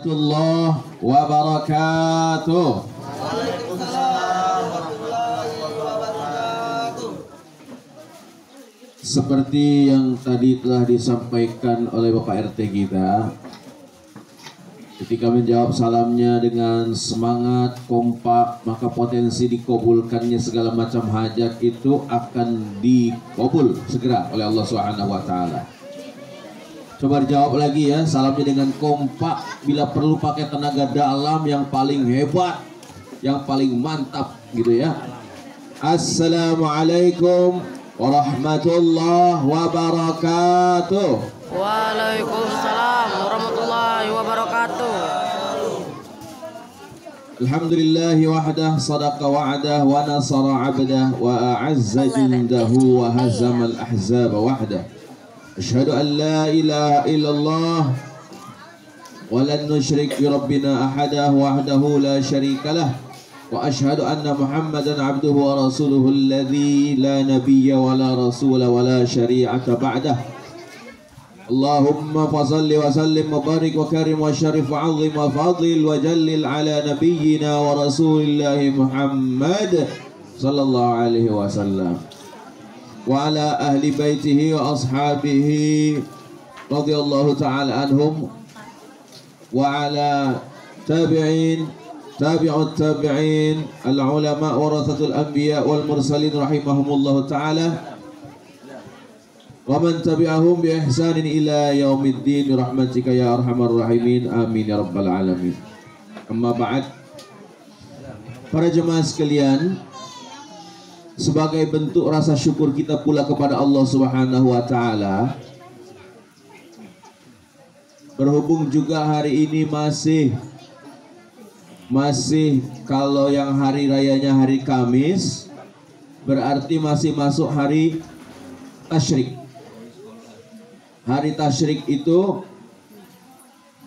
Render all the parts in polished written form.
warahmatullahi wabarakatuh. Seperti yang tadi telah disampaikan oleh Bapak RT kita, ketika menjawab salamnya dengan semangat, kompak, maka potensi dikabulkannya segala macam hajat itu akan dikabul segera oleh Allah Subhanahu wa taala. Coba dijawab lagi ya, salamnya dengan kompak, bila perlu pakai tenaga dalam yang paling hebat, yang paling mantap gitu ya. Assalamualaikum warahmatullahi wabarakatuh. Waalaikumsalam warahmatullahi wabarakatuh. Alhamdulillahi wahdah, sadaqa wa'dah, wa nasara 'abdah, wa a'azza jundahu, wa hazama al-ahzaba wahdah. Asyhadu an la ilaha illallah wa lan nusyrik bi rabbina ahada wahdahu la syarika lah. Wa asyhadu anna Muhammadan abduhu wa rasuluhu alladzi la nabiyya wa la rasula wa la syari'ata ba'dah. Allahumma fasalli wa sallim wa barik wa karim wa syarif wa 'azzim wa fadlil wa jallil ala nabiyyina wa rasulillahi Muhammad sallallahu alaihi wasallam wa ala ahli baitihi wa ashabihi radhiyallahu ta'ala anhum wa ala tabi'ut tabi'in al-ulama warathatul anbiya wal mursalin rahimahumullahu ta'ala wa man tabi'ahum bi ihsanin ila yaumiddin rahmatika ya arhamar rahimin amin ya rabbal alamin. Amma ba'd, para jemaah sekalian, sebagai bentuk rasa syukur kita pula kepada Allah Subhanahu wa taala, berhubung juga hari ini masih kalau yang hari rayanya hari Kamis, berarti masih masuk hari Tasyrik. Hari Tasyrik itu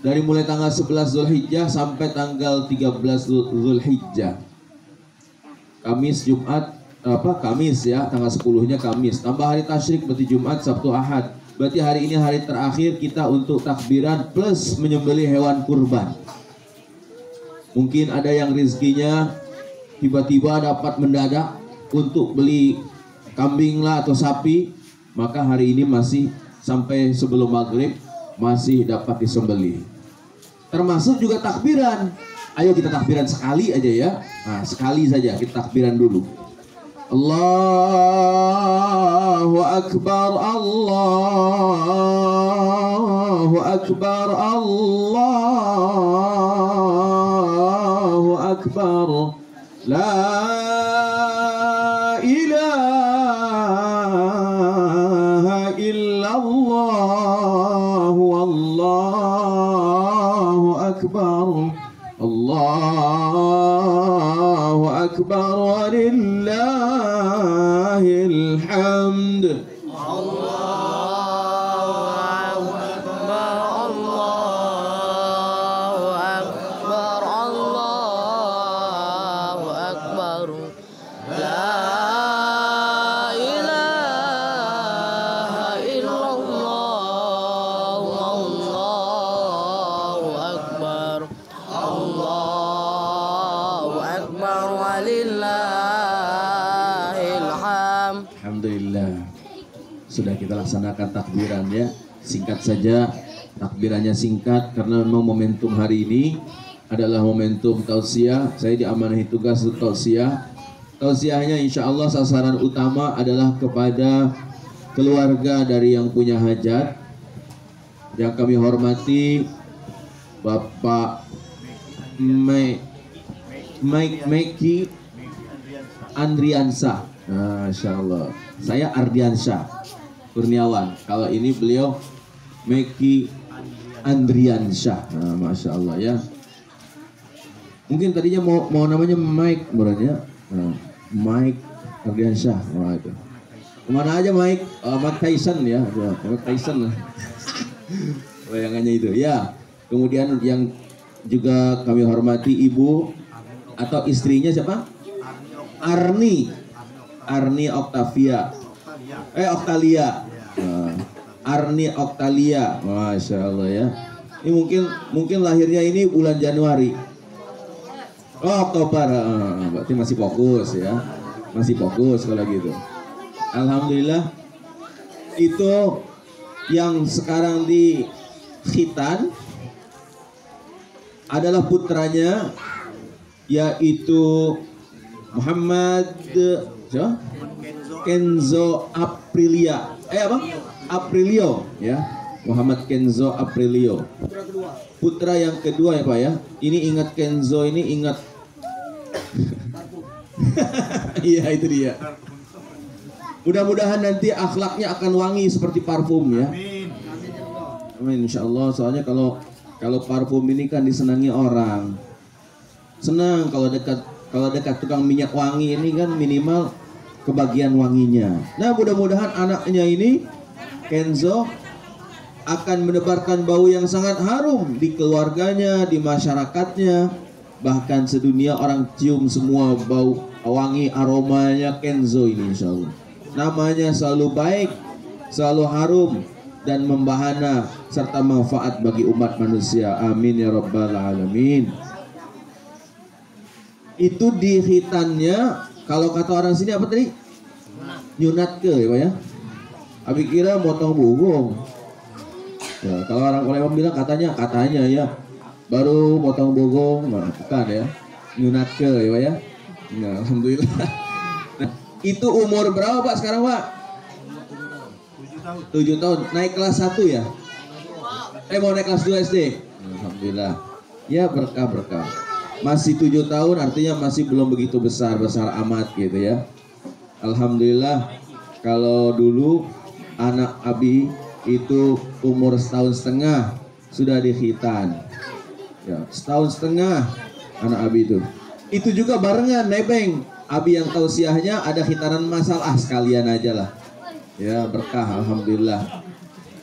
dari mulai tanggal 11 Zulhijjah sampai tanggal 13 Zulhijjah. Kamis, Jumat, Kamis ya, tanggal 10-nya Kamis. Tambah hari Tasyrik berarti Jumat, Sabtu, Ahad. Berarti hari ini hari terakhir kita untuk takbiran plus menyembelih hewan kurban. Mungkin ada yang rezekinya tiba-tiba dapat mendadak untuk beli kambing lah atau sapi, maka hari ini masih sampai sebelum maghrib masih dapat disembelih. Termasuk juga takbiran. Ayo kita takbiran sekali aja ya. Nah, sekali saja kita takbiran dulu. Allahu Akbar, Allahu Akbar, Allahu Akbar, la ilaha illallah, wallahu akbar, Allahu akbar, walillahil hamd. Sudah kita laksanakan takbiran ya. Singkat saja, takbirannya singkat karena memang momentum hari ini adalah momentum tausiah. Saya diamanahi tugas untuk tausiah. Tausiahnya insya Allah sasaran utama adalah kepada keluarga dari yang punya hajat. Yang kami hormati Bapak Meki Andriansyah. Masya Allah. Saya Ardiansyah Kurniawan. Kalau ini beliau Meki Andriansyah. Nah, Masya Allah ya. Mungkin tadinya mau namanya Mike menurutnya. Nah, Mike Ardiansyah. Wah, itu. Kemana aja Mike? Mike Tyson ya. Mike Tyson lah. Bayangannya itu ya. Kemudian yang juga kami hormati ibu atau istrinya siapa? Arni Octavia. Octalia. Arni Octalia. Masya Allah ya. Ini mungkin lahirnya ini bulan Januari. Oh, Oktober. Berarti masih fokus ya. Masih fokus kalau gitu. Alhamdulillah. Itu yang sekarang di khitan adalah putranya, yaitu Muhammad Kenzo Aprilio ya. Muhammad Kenzo Aprilio. Putra yang kedua ya Pak ya. Ini ingat Kenzo, ini ingat. Iya itu dia. Mudah-mudahan nanti akhlaknya akan wangi seperti parfum ya. Amin insyaallah. Soalnya kalau parfum ini kan disenangi orang. Senang kalau dekat tukang minyak wangi ini kan minimal kebagian wanginya. Nah mudah-mudahan anaknya ini Kenzo akan menebarkan bau yang sangat harum di keluarganya, di masyarakatnya, bahkan sedunia orang cium semua bau wangi aromanya Kenzo ini insyaallah. Namanya selalu baik, selalu harum dan membahana serta manfaat bagi umat manusia. Amin ya rabbal alamin. Itu di khitannya, kalau kata orang sini apa tadi? Nyunat ke ya Pak ya. Abi kira motong bugong. Ya, kalau orang Palembang bilang katanya ya baru motong bogong, nah, bukan ya, nyunat ke ya Pak ya. Nah, alhamdulillah. Nah, itu umur berapa Pak sekarang Pak? 7 tahun. Naik kelas 1 ya? Mau naik kelas 2 SD? Alhamdulillah. Ya berkah. Masih 7 tahun artinya masih belum begitu besar amat gitu ya. Alhamdulillah. Kalau dulu anak Abi itu umur 1,5 tahun sudah di khitan. Ya, 1,5 tahun anak Abi itu. Itu juga barengan nebeng. Abi yang tausiahnya ada khitanan masalah sekalian aja lah. Ya berkah alhamdulillah.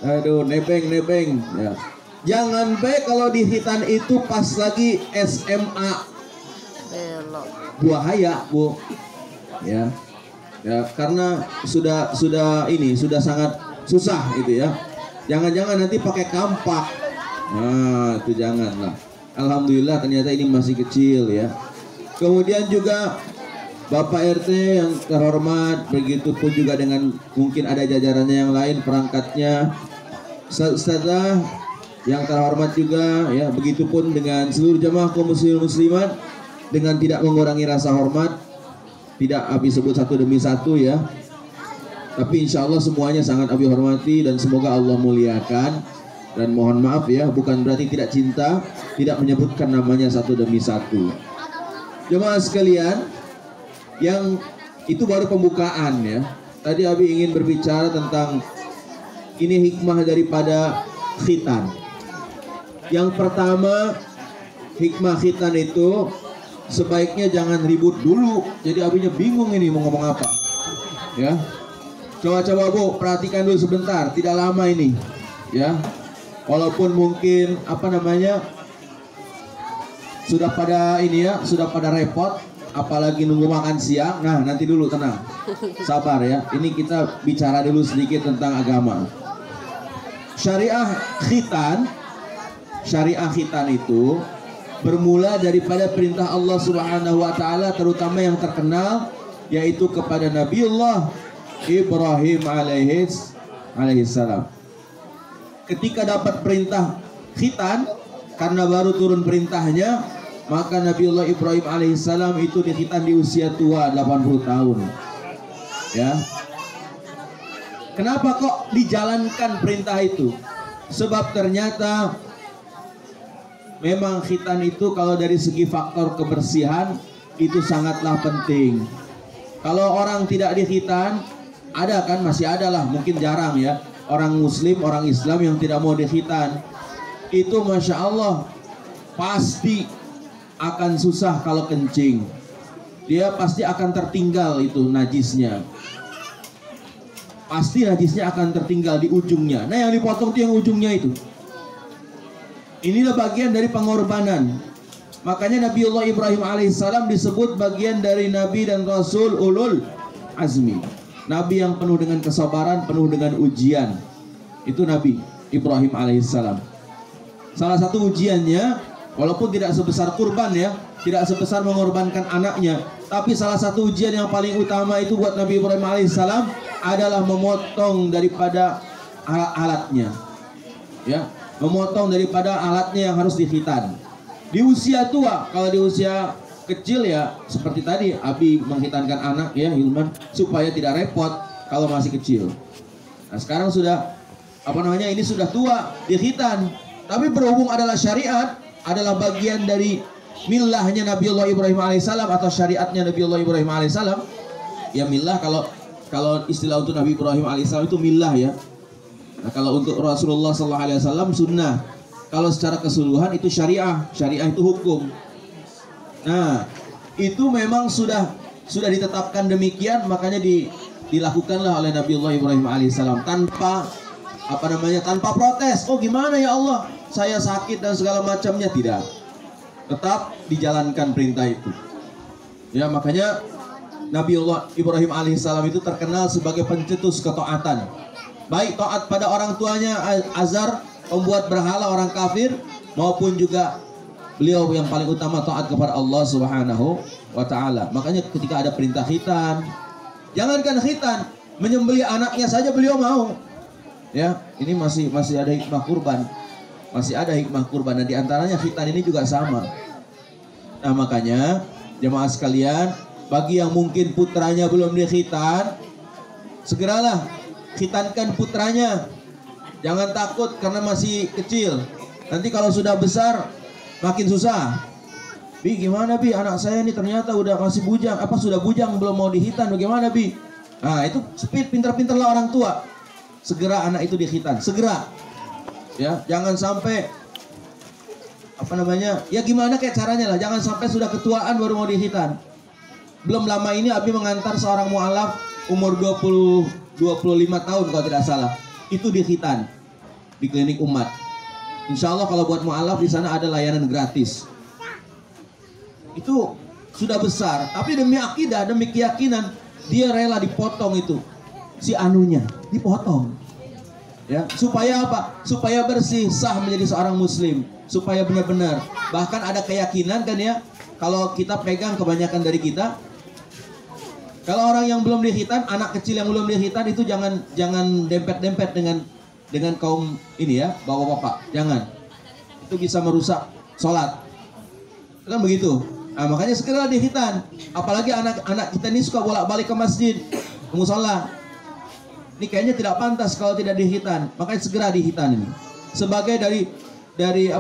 Aduh nebeng ya. Jangan kalau di khitan itu pas lagi SMA. Bahaya Bu. Ya. Ya karena sudah sangat susah itu ya. Jangan-jangan nanti pakai kampak. Nah, itu janganlah. Alhamdulillah ternyata ini masih kecil ya. Kemudian juga Bapak RT yang terhormat, begitu pun juga dengan mungkin ada jajarannya yang lain, perangkatnya, Ustazah yang terhormat juga ya, begitu pun dengan seluruh jamaah kaum muslimat dengan tidak mengurangi rasa hormat, tidak Abi sebut satu demi satu ya. Tapi insya Allah semuanya sangat Abi hormati dan semoga Allah muliakan. Dan mohon maaf ya, bukan berarti tidak cinta, tidak menyebutkan namanya satu demi satu. Jemaah sekalian, yang itu baru pembukaan ya. Tadi Abi ingin berbicara tentang ini hikmah daripada khitan. Yang pertama, hikmah khitan itu sebaiknya jangan ribut dulu. Jadi Abinya bingung ini mau ngomong apa. Ya. Coba Bu, perhatikan dulu sebentar, tidak lama ini. Ya. Walaupun mungkin sudah pada ini ya, sudah pada repot, apalagi nunggu makan siang. Nah, nanti dulu tenang. Sabar ya. Ini kita bicara dulu sedikit tentang agama. Syariah khitan itu bermula daripada perintah Allah Subhanahu wa taala, terutama yang terkenal yaitu kepada Nabiullah Ibrahim alaihissalam. Ketika dapat perintah khitan, karena baru turun perintahnya, maka Nabiullah Ibrahim alaihissalam itu dikhitan di usia tua 80 tahun. Ya. Kenapa kok dijalankan perintah itu? Sebab ternyata memang khitan itu kalau dari segi faktor kebersihan itu sangatlah penting. Kalau orang tidak dikhitan, ada kan, masih ada lah, mungkin jarang ya, orang muslim, orang Islam yang tidak mau dikhitan. Itu Masya Allah pasti akan susah kalau kencing. Dia pasti akan tertinggal itu najisnya. Pasti najisnya akan tertinggal di ujungnya. Nah yang dipotong itu yang ujungnya itu. Inilah bagian dari pengorbanan. Makanya Nabiullah Ibrahim alaihissalam disebut bagian dari Nabi dan Rasul ulul azmi. Nabi yang penuh dengan kesabaran, penuh dengan ujian. Itu Nabi Ibrahim alaihissalam. Salah satu ujiannya, walaupun tidak sebesar kurban ya, tidak sebesar mengorbankan anaknya, tapi salah satu ujian yang paling utama itu buat Nabi Ibrahim alaihissalam adalah memotong daripada alatnya, ya, memotong daripada alatnya yang harus dikhitan. Di usia tua, kalau di usia kecil ya seperti tadi Abi menghitankan anak ya Hilman supaya tidak repot kalau masih kecil. Nah sekarang sudah ini sudah tua dikhitan, tapi berhubung adalah syariat, adalah bagian dari millahnya Nabiullah Ibrahim alaihissalam atau syariatnya Nabiullah Ibrahim alaihissalam. Ya millah, kalau istilah untuk Nabi Ibrahim alaihissalam itu millah ya. Nah kalau untuk Rasulullah SAW sunnah. Kalau secara keseluruhan itu syariah itu hukum. Nah, itu memang sudah ditetapkan demikian, makanya dilakukanlah oleh Nabiullah Ibrahim alaihissalam tanpa tanpa protes. Oh gimana ya Allah, saya sakit dan segala macamnya, tidak. Tetap dijalankan perintah itu. Ya makanya Nabiullah Ibrahim alaihissalam itu terkenal sebagai pencetus ketaatan. Baik taat pada orang tuanya Azar, membuat berhala orang kafir, maupun juga beliau yang paling utama taat kepada Allah Subhanahu wa taala. Makanya ketika ada perintah khitan, jangankan khitan, menyembelih anaknya saja beliau mau. Ya, ini masih ada hikmah kurban. Masih ada hikmah kurban, dan diantaranya khitan ini juga sama. Nah, makanya jemaah sekalian, bagi yang mungkin putranya belum dikhitan, segeralah khitankan putranya. Jangan takut karena masih kecil. Nanti kalau sudah besar makin susah. Bi, gimana Bi? Anak saya ini ternyata udah masih bujang. Apa sudah bujang belum mau dihitan? Bagaimana Bi? Nah itu pintar-pintarlah orang tua. Segera anak itu dikhitan. Segera. Ya, jangan sampai ya gimana kayak caranya lah. Jangan sampai sudah ketuaan baru mau dihitan. Belum lama ini Abi mengantar seorang mu'alaf umur 25 tahun kalau tidak salah. Itu dikhitan di klinik umat. Insya Allah kalau buat mu'alaf di sana ada layanan gratis. Itu sudah besar, tapi demi akidah, demi keyakinan dia rela dipotong itu si anunya, dipotong. Ya, supaya apa? Supaya bersih, sah menjadi seorang muslim, supaya benar-benar. Bahkan ada keyakinan kan ya, kalau kita pegang kebanyakan dari kita, kalau orang yang belum dikhitan, anak kecil yang belum dikhitan itu jangan dempet-dempet dengan kaum ini ya, bapak-bapak. Jangan. Itu bisa merusak sholat. Kan begitu. Nah, makanya segera dikhitan. Apalagi anak-anak kita ini suka bolak-balik ke masjid, ke musola. Ini kayaknya tidak pantas kalau tidak dikhitan. Makanya segera dikhitan ini. Sebagai dari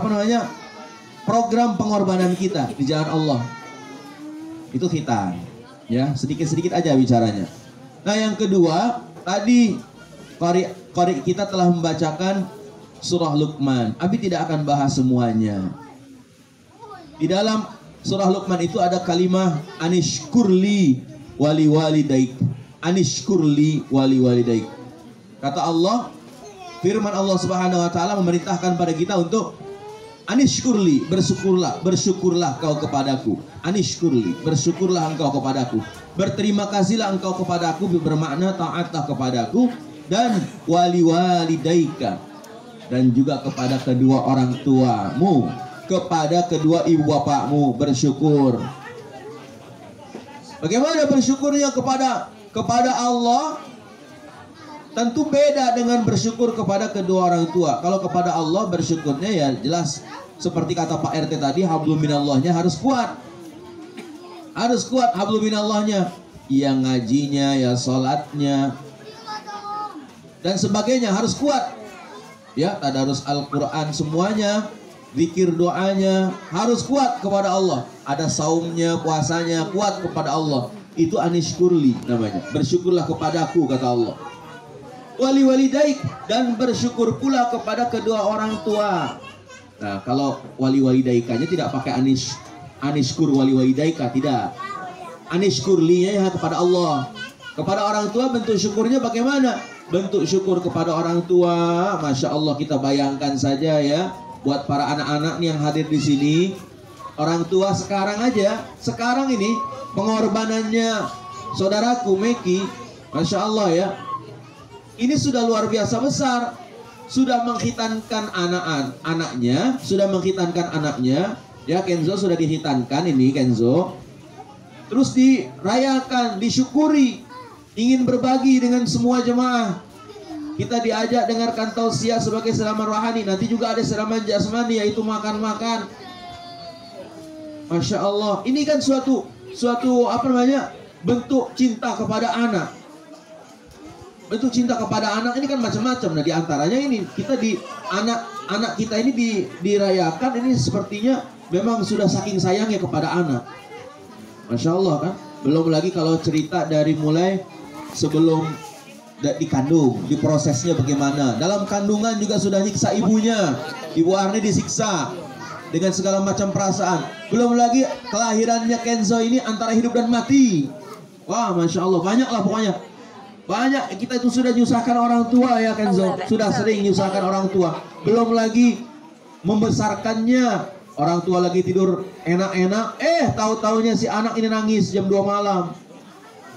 program pengorbanan kita di jalan Allah. Itu khitan. Ya, sedikit-sedikit aja bicaranya. Nah, yang kedua, tadi qari kita telah membacakan surah Luqman. Abi tidak akan bahas semuanya. Di dalam surah Luqman itu ada kalimah anishkurli wali walidaik. Anishkurli wali walidaik. Kata Allah, firman Allah Subhanahu wa taala memerintahkan pada kita untuk anishkurli, bersyukurlah kau kepadaku. Anishkurli, bersyukurlah engkau kepadaku. Berterima kasihlah engkau kepadaku, bermakna taatlah kepadaku. Dan wali walidaika, dan juga kepada kedua orang tuamu, kepada kedua ibu bapakmu, bersyukur. Bagaimana bersyukurnya kepada Allah? Tentu beda dengan bersyukur kepada kedua orang tua. Kalau kepada Allah bersyukurnya ya jelas seperti kata Pak RT tadi, hablum minallahnya harus kuat. Harus kuat hablum minallahnya. Ya ngajinya, ya sholatnya, dan sebagainya harus kuat. Ya, tadarus Al-Quran semuanya, zikir doanya harus kuat kepada Allah. Ada saumnya, puasanya, kuat kepada Allah. Itu anishkurli namanya. Bersyukurlah kepadaku, kata Allah. Wali walidaik, dan bersyukur pula kepada kedua orang tua. Nah, kalau wali walidaikanya tidak pakai anishkur wali walidaika, tidak. Anishkurlinya ya kepada Allah. Kepada orang tua bentuk syukurnya bagaimana? Bentuk syukur kepada orang tua, Masya Allah, kita bayangkan saja ya, buat para anak-anak yang hadir di sini, orang tua sekarang ini pengorbanannya saudaraku Meki, Masya Allah ya, ini sudah luar biasa besar. sudah menghitankan anaknya, ya Kenzo sudah dihitankan ini Kenzo. Terus dirayakan, disyukuri, ingin berbagi dengan semua jemaah. Kita diajak dengarkan tausiah sebagai siraman rohani, nanti juga ada siraman jasmani yaitu makan-makan. Masya Allah, ini kan suatu bentuk cinta kepada anak. Bentuk cinta kepada anak ini kan macam-macam. Nah, diantaranya ini kita anak kita ini dirayakan, ini sepertinya memang sudah saking sayangnya kepada anak. Masya Allah kan. Belum lagi kalau cerita dari mulai sebelum dikandung, diprosesnya bagaimana. Dalam kandungan juga sudah nyiksa ibunya. Ibu Arni disiksa dengan segala macam perasaan. Belum lagi kelahirannya Kenzo ini antara hidup dan mati. Wah, Masya Allah, banyak lah pokoknya. Banyak, kita itu sudah nyusahkan orang tua ya Kenzo. Sudah sering nyusahkan orang tua. Belum lagi membesarkannya. Orang tua lagi tidur enak-enak. Tahu-taunya si anak ini nangis jam 2 malam.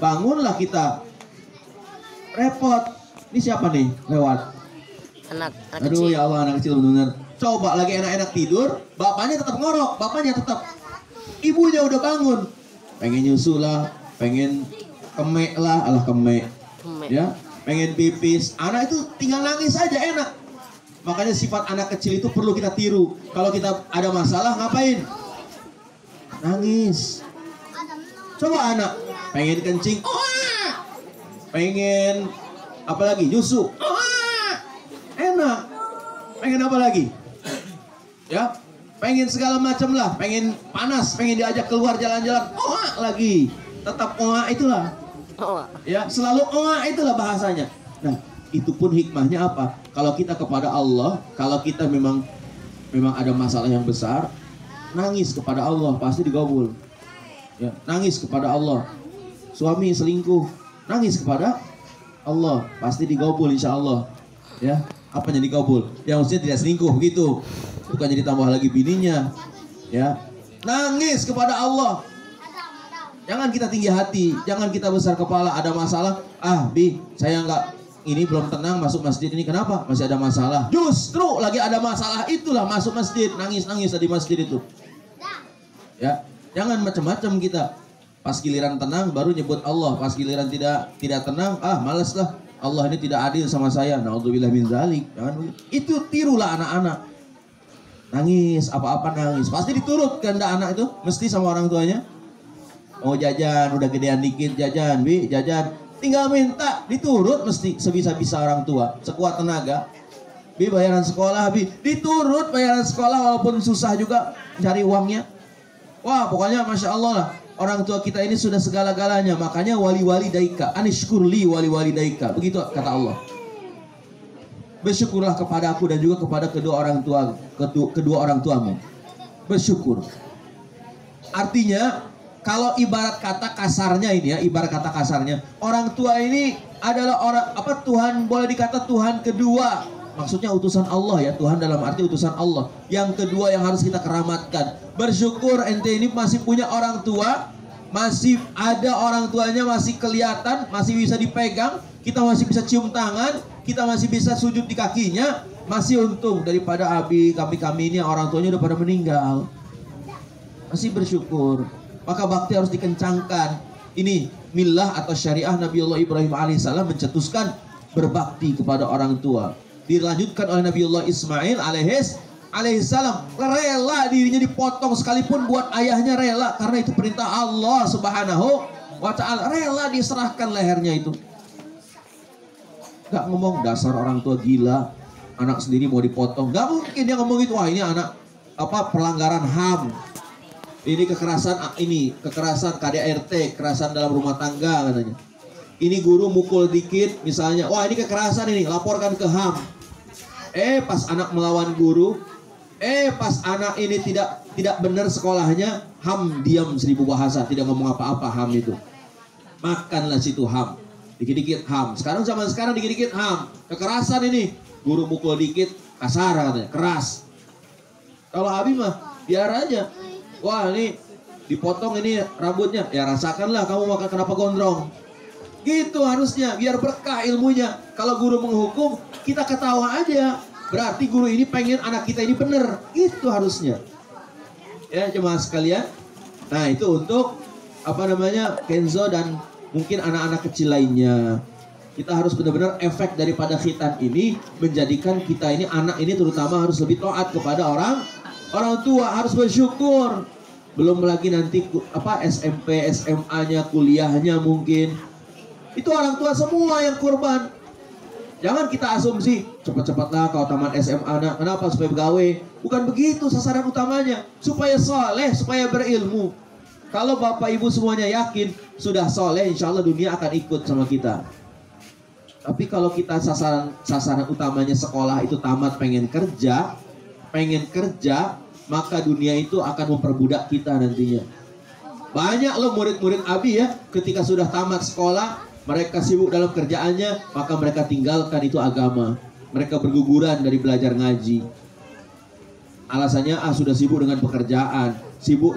Bangunlah kita. Repot. Ini siapa nih lewat? Anak Aduh kecil. ya Allah, anak kecil benar. Coba lagi enak-enak tidur, bapaknya tetap ngorok, bapaknya tetap. Ibunya udah bangun. Pengen nyusu lah, pengen kemek lah, alah kemek. Ya, pengen pipis. Anak itu tinggal nangis aja enak. Makanya sifat anak kecil itu perlu kita tiru. Kalau kita ada masalah ngapain? Nangis. Coba anak pengen kencing, pengen apa lagi? Nyusu. Enak. Pengen apa lagi? Ya, pengen segala macam lah. Pengen panas, pengen diajak keluar jalan-jalan. Lagi. Tetap itulah. Ya, selalu itulah bahasanya. Nah, itu pun hikmahnya apa? Kalau kita kepada Allah, kalau kita memang ada masalah yang besar, nangis kepada Allah pasti digabul. Ya, nangis kepada Allah. Suami selingkuh, nangis kepada Allah pasti digabul insya Allah. Ya, apanya digabul? Ya maksudnya tidak selingkuh begitu. Bukan jadi tambah lagi bininya. Ya, nangis kepada Allah. Jangan kita tinggi hati, jangan kita besar kepala. Ada masalah, Bi, saya ini belum tenang masuk masjid ini. Kenapa? Masih ada masalah. Justru lagi ada masalah, itulah masuk masjid, nangis-nangis di masjid itu. Ya, jangan macam-macam kita. Pas giliran tenang baru nyebut Allah, pas giliran tidak tenang, malas lah. Allah ini tidak adil sama saya. Naudzubillah min dzalik. Jangan begitu. Itu tirulah anak-anak. Nangis, apa-apa nangis. Pasti diturut kehendak anak itu, mesti sama orang tuanya. Oh jajan, udah gedean dikit jajan, Bi, jajan. Tinggal minta, diturut mesti sebisa-bisa orang tua, sekuat tenaga. Bi, bayaran sekolah, Bi, diturut bayaran sekolah walaupun susah juga cari uangnya. Wah, pokoknya Masya Allah lah. Orang tua kita ini sudah segala-galanya. Makanya wali-wali daika, anishkurli wali-wali daika. Begitu kata Allah. Bersyukurlah kepada aku dan juga kepada kedua orang tuamu. Bersyukur. Artinya, kalau ibarat kata kasarnya ini ya, orang tua ini adalah Tuhan, boleh dikata Tuhan kedua. Maksudnya utusan Allah ya, Tuhan dalam arti utusan Allah. Yang kedua yang harus kita keramatkan. Bersyukur ente ini masih punya orang tua, masih ada orang tuanya, masih kelihatan, masih bisa dipegang, kita masih bisa cium tangan, kita masih bisa sujud di kakinya, masih untung daripada kami ini orang tuanya udah pada meninggal. Masih bersyukur. Maka bakti harus dikencangkan. Ini millah atau syariah Nabiullah Ibrahim alaihissalam mencetuskan berbakti kepada orang tua. Dilanjutkan oleh Nabiullah Ismail alaihissalam, rela dirinya dipotong sekalipun buat ayahnya rela, karena itu perintah Allah Subhanahu wa ta'ala. Rela diserahkan lehernya itu. Gak ngomong dasar orang tua gila, anak sendiri mau dipotong. Gak mungkin dia ngomong itu. Wah, ini anak pelanggaran HAM. Ini kekerasan KDRT, kekerasan dalam rumah tangga katanya. Ini guru mukul dikit misalnya, wah ini kekerasan ini, laporkan ke HAM. Pas anak melawan guru, pas anak ini tidak benar sekolahnya, HAM diam 1000 bahasa, tidak ngomong apa-apa HAM itu. Makanlah situ HAM, dikit-dikit HAM. Zaman sekarang dikit-dikit HAM. Kekerasan ini, guru mukul dikit, kasar katanya, keras. Kalau Abi mah biar aja. Wah ini dipotong ini rambutnya, ya rasakanlah kamu makan kenapa gondrong. Gitu harusnya, biar berkah ilmunya. Kalau guru menghukum, kita ketawa aja. Berarti guru ini pengen anak kita ini bener. Itu harusnya. Ya jemaah sekalian. Nah itu untuk Kenzo dan mungkin anak-anak kecil lainnya. Kita harus benar-benar efek daripada khitan ini menjadikan kita ini, anak ini terutama harus lebih taat kepada orang tua, harus bersyukur. Belum lagi nanti SMP, SMA-nya, kuliahnya mungkin. Itu orang tua semua yang korban. Jangan kita asumsi cepat-cepatlah kau tamat SMA nak. Kenapa? Supaya begawe. Bukan begitu sasaran utamanya. Supaya soleh, supaya berilmu. Kalau bapak ibu semuanya yakin sudah soleh, insya Allah dunia akan ikut sama kita. Tapi kalau kita sasaran utamanya sekolah itu tamat pengen kerja, maka dunia itu akan memperbudak kita nantinya. Banyak loh murid-murid Abi ya, ketika sudah tamat sekolah, mereka sibuk dalam kerjaannya, maka mereka tinggalkan itu agama. Mereka berguguran dari belajar ngaji. Alasannya sudah sibuk dengan pekerjaan, sibuk.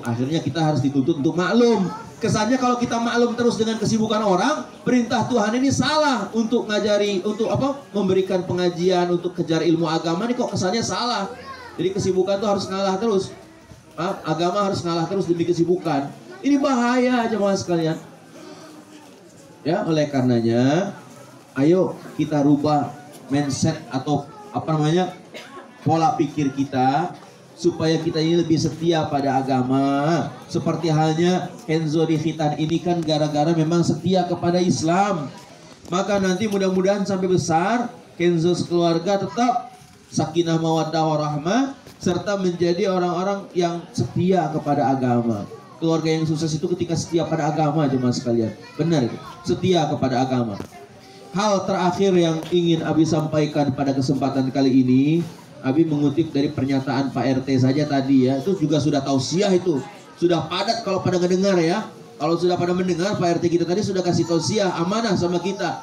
Akhirnya kita harus dituntut untuk maklum. Kesannya kalau kita maklum terus dengan kesibukan orang, perintah Tuhan ini salah untuk ngajari, untuk memberikan pengajian, untuk kejar ilmu agama ini kok kesannya salah. Jadi kesibukan itu harus ngalah terus. Agama harus ngalah terus demi kesibukan. Ini bahaya jemaah sekalian. Ya, oleh karenanya, ayo kita rubah mindset atau pola pikir kita supaya kita ini lebih setia pada agama. Seperti halnya Kenzo di khitan ini kan gara-gara memang setia kepada Islam. Maka nanti mudah-mudahan sampai besar Kenzo sekeluarga tetap sakinah mawaddah warahmah serta menjadi orang-orang yang setia kepada agama. Keluarga yang sukses itu ketika setia pada agama jemaah sekalian. Benar, setia kepada agama. Hal terakhir yang ingin Abi sampaikan pada kesempatan kali ini, Abi mengutip dari pernyataan Pak RT saja tadi ya. Itu juga sudah tausiah itu. Sudah padat kalau pada mendengar ya. Kalau sudah pada mendengar, Pak RT kita tadi sudah kasih tausiah, amanah sama kita.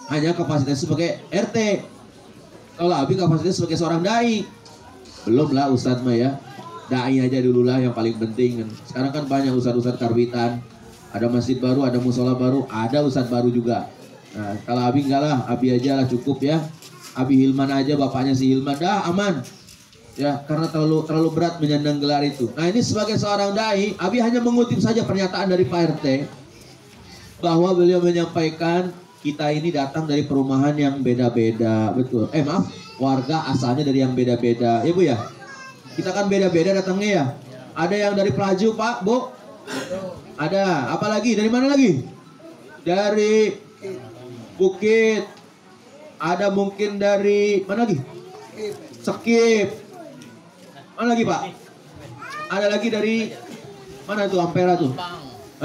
Hanya kapasitas sebagai RT. Kalau Abi kapasitas sebagai seorang dai. Belum lah Ustadz mah ya. Dai aja dulu lah yang paling penting. Sekarang kan banyak ustadz-ustadz karbitan. Ada masjid baru, ada musola baru, ada ustadz baru juga. Nah, kalau Abi enggak lah, Abi aja lah cukup ya. Abi Hilman aja, bapaknya si Hilman, dah aman. Ya, karena terlalu berat menyandang gelar itu. Nah, ini sebagai seorang dai, Abi hanya mengutip saja pernyataan dari Pak RT bahwa beliau menyampaikan kita ini datang dari perumahan yang beda-beda, betul. Warga asalnya dari yang beda-beda, ya Bu ya. Kita kan beda-beda datangnya ya. Ada yang dari Pelaju, Pak, Bu? Ada. Apalagi? Dari mana lagi? Dari Bukit. Ada mungkin dari mana lagi? Sekip. Mana lagi, Pak? Ada lagi dari mana tuh Ampera tuh?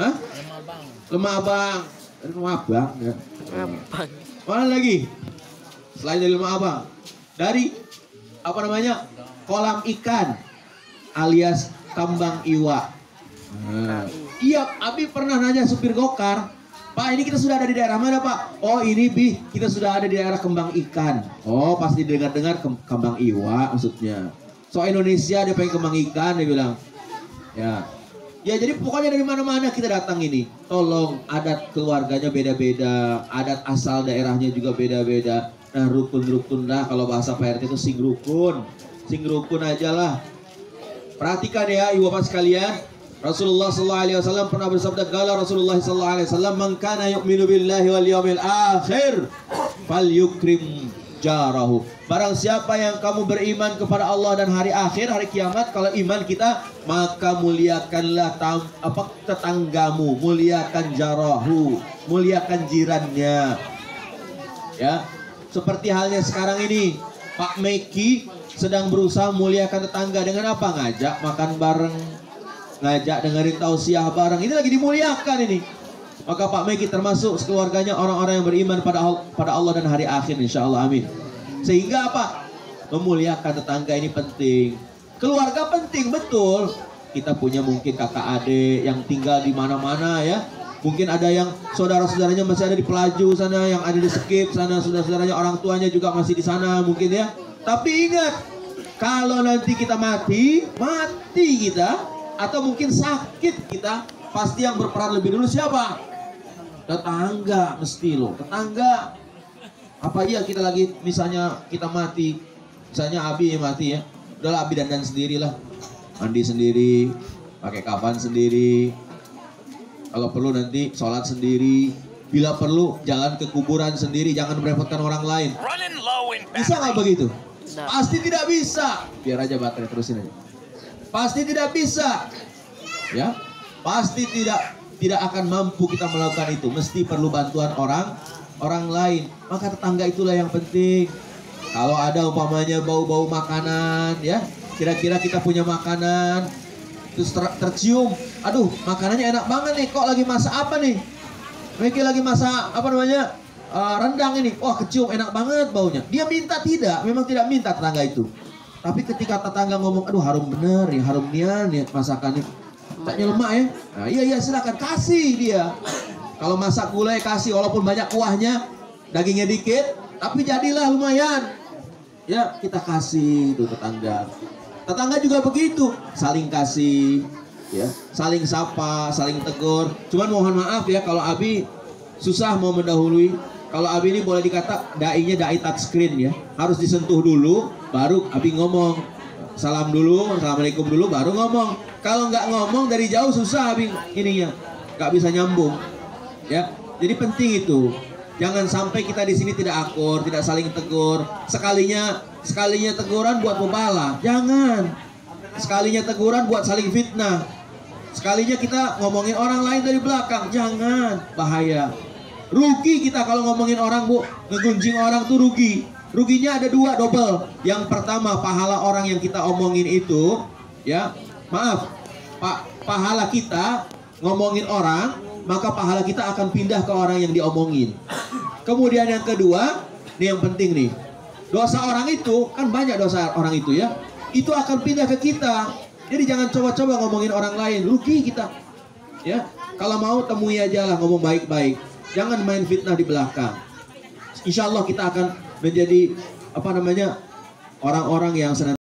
Hah? Lemah Abang. Dari Lemah Abang ya. Mana lagi? Selain dari Lemah Abang. Dari kolam ikan alias tambang iwa. Iya, Abi pernah nanya supir gokar, Pak ini kita sudah ada di daerah mana Pak? Oh ini kita sudah ada di daerah kembang ikan. Oh pasti dengar-dengar kembang iwa maksudnya. So Indonesia dia pengen kembang ikan dia bilang. Ya jadi pokoknya dari mana-mana kita datang ini. Tolong adat keluarganya beda-beda, adat asal daerahnya juga beda-beda. Nah rukun-rukun lah kalau bahasa Pak RT itu sing rukun aja lah. Perhatikan ya ibu bapak sekalian. Rasulullah SAW pernah bersabda, kala Rasulullah SAW, man kana yu'minu billahi wal yawmil akhir falyukrim jarahu. Barang siapa yang kamu beriman kepada Allah dan hari akhir, hari kiamat, kalau iman kita, maka muliakanlah tetanggamu, muliakan jarahu, muliakan jirannya. Ya, seperti halnya sekarang ini, Pak Meki sedang berusaha muliakan tetangga dengan apa? Ngajak makan bareng, ngajak dengerin tausiah bareng. Ini lagi dimuliakan ini. Maka Pak Meki termasuk sekeluarganya orang-orang yang beriman pada Allah dan hari akhir, insya Allah, amin. Sehingga apa? Memuliakan tetangga ini penting. Keluarga penting, betul. Kita punya mungkin kakak adik yang tinggal di mana-mana ya. Mungkin ada yang saudara-saudaranya masih ada di Pelaju sana, yang ada di Sekip sana, saudara-saudaranya orang tuanya juga masih di sana mungkin ya. Tapi ingat, kalau nanti kita mati kita, atau mungkin sakit kita, pasti yang berperan lebih dulu siapa? Tetangga mesti loh, tetangga. Apa iya kita lagi misalnya kita mati, misalnya Abi mati ya, udahlah Abi dandan sendirilah, mandi sendiri, pakai kafan sendiri, kalau perlu nanti sholat sendiri, bila perlu jalan ke kuburan sendiri, jangan merepotkan orang lain. Bisa nggak begitu? Pasti tidak bisa. Biar aja baterai, terusin aja. Pasti tidak bisa, ya. Pasti tidak akan mampu kita melakukan itu. Mesti perlu bantuan orang lain. Maka tetangga itulah yang penting. Kalau ada umpamanya bau-bau makanan, ya, kira-kira kita punya makanan, terus tercium, aduh makanannya enak banget nih, kok lagi masak apa nih? Mereka lagi masak apa namanya, rendang ini, wah kecium enak banget baunya. Dia minta tidak, memang tidak minta tetangga itu. Tapi ketika tetangga ngomong, aduh harum bener ya, harum nian ya masakannya, taknya lemak ya. Nah, iya silakan kasih dia. Kalau masak gulai kasih, walaupun banyak kuahnya, dagingnya dikit, tapi jadilah lumayan. Ya kita kasih itu tetangga. Tetangga juga begitu, saling kasih, ya, saling sapa, saling tegur. Cuman mohon maaf ya kalau Abi susah mau mendahului. Kalau Abi ini boleh dikata dai-nya dai touchscreen ya, harus disentuh dulu, baru Abi ngomong. Salam dulu, assalamualaikum dulu, baru ngomong. Kalau nggak ngomong dari jauh susah Abi ininya, nggak bisa nyambung. Ya, jadi penting itu. Jangan sampai kita di sini tidak akur, tidak saling tegur. Sekalinya teguran buat membala, jangan. Sekalinya teguran buat saling fitnah. Sekalinya kita ngomongin orang lain dari belakang, jangan, bahaya. Rugi kita kalau ngomongin orang, Bu. Ngegunjing orang tuh rugi. Ruginya ada dua, double. Yang pertama, pahala orang yang kita omongin itu, ya, maaf, pahala kita ngomongin orang, maka pahala kita akan pindah ke orang yang diomongin. Kemudian yang kedua, ini yang penting nih, dosa orang itu, kan banyak dosa orang itu ya, itu akan pindah ke kita. Jadi jangan coba-coba ngomongin orang lain, rugi kita. Ya, kalau mau temui aja lah, ngomong baik-baik. Jangan main fitnah di belakang. Insya Allah kita akan menjadi apa namanya, orang-orang yang senantiasa